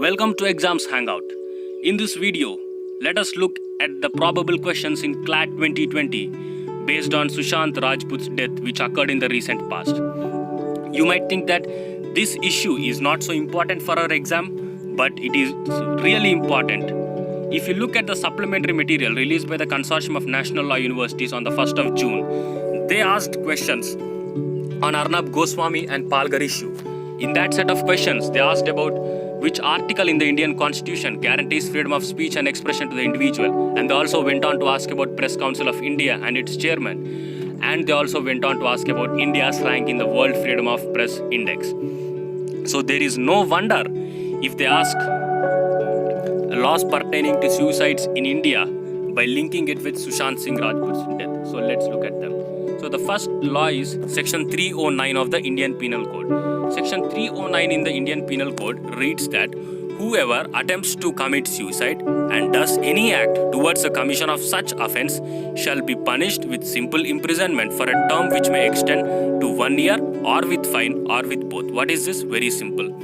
Welcome to Exams Hangout. In this video, let us look at the probable questions in CLAT 2020 based on Sushant Rajput's death which occurred in the recent past. You might think that this issue is not so important for our exam, but it is really important. If you look at the supplementary material released by the Consortium of National Law Universities on the 1st of June, they asked questions on Arnab Goswami and Palghar issue. In that set of questions, they asked about which article in the Indian Constitution guarantees freedom of speech and expression to the individual, and they also went on to ask about Press Council of India and its chairman, and they also went on to ask about India's rank in the World Freedom of Press Index. So there is no wonder if they ask laws pertaining to suicides in India by linking it with Sushant Singh Rajput's death. So let's look at them. So the first law is Section 309 of the Indian Penal Code. Section 309 in the Indian Penal Code reads that whoever attempts to commit suicide and does any act towards the commission of such offence shall be punished with simple imprisonment for a term which may extend to 1 year or with fine or with both. What is this? Very simple.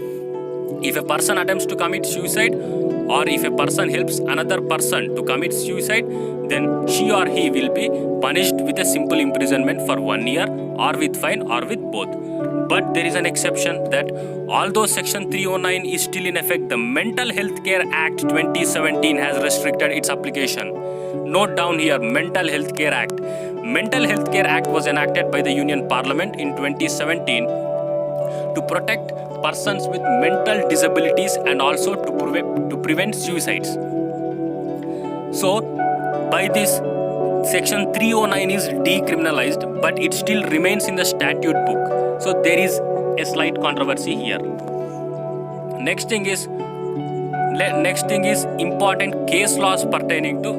If a person attempts to commit suicide or if a person helps another person to commit suicide, then she or he will be punished with a simple imprisonment for 1 year or with fine or with both. But there is an exception that although Section 309 is still in effect, the Mental Health Care Act 2017 has restricted its application. Note down here, Mental Health Care Act. Mental Health Care Act was enacted by the Union Parliament in 2017 to protect persons with mental disabilities and also to prevent suicides. So, by this, Section 309 is decriminalized, but it still remains in the statute book. So, there is a slight controversy here. Next thing is important case laws pertaining to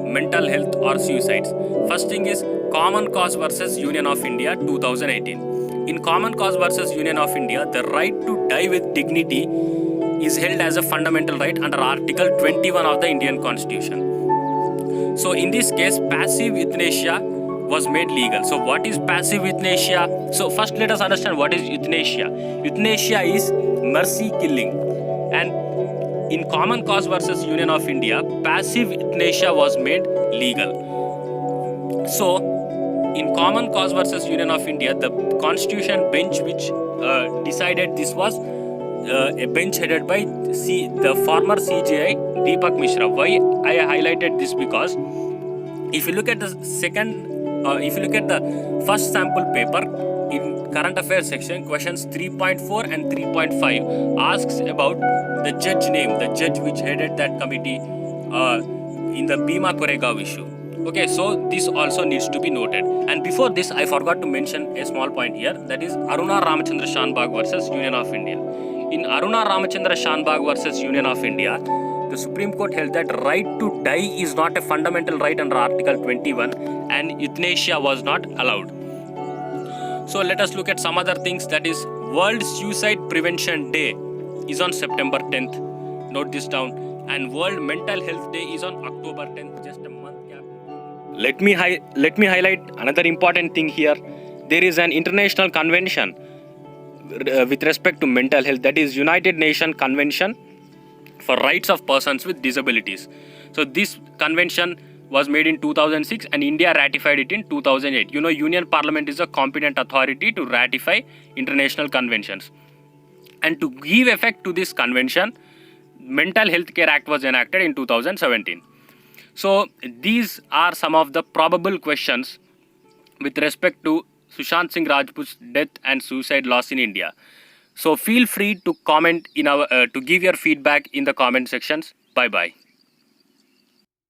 mental health or suicides. First thing is Common Cause versus Union of India 2018. In Common Cause versus Union of India, the right to die with dignity is held as a fundamental right under Article 21 of the Indian Constitution. So in this case, passive euthanasia was made legal. So what is passive euthanasia? So first let us understand what is euthanasia. Euthanasia is mercy killing. And in Common Cause versus Union of India, passive euthanasia was made legal. So in Common Cause versus Union of India, the Constitution bench which decided this was a bench headed by the former CJI Deepak Mishra. Why I highlighted this? Because if you look at the first sample paper in current affairs section, questions 3.4 and 3.5 asks about the judge name, the judge which headed that committee in the Bhima Koregaon issue. Okay, so this also needs to be noted. And before this, I forgot to mention a small point here, that is Aruna Ramachandra Shanbag versus Union of India. In Aruna Ramachandra Shanbag versus Union of India, the Supreme Court held that right to die is not a fundamental right under Article 21 and euthanasia was not allowed. So let us look at some other things, that is World Suicide Prevention Day is on September 10th. Note this down. And World Mental Health Day is on October 10th, just a month gap. Let me highlight another important thing here. There is an international convention with respect to mental health, that is United Nations Convention for Rights of Persons with Disabilities. So this convention was made in 2006 and India ratified it in 2008. You know, Union Parliament is a competent authority to ratify international conventions. And to give effect to this convention, Mental Health Care Act was enacted in 2017. So these are some of the probable questions with respect to Sushant Singh Rajput's death and suicide loss in India. So feel free to comment in our to give your feedback in the comment sections. Bye bye.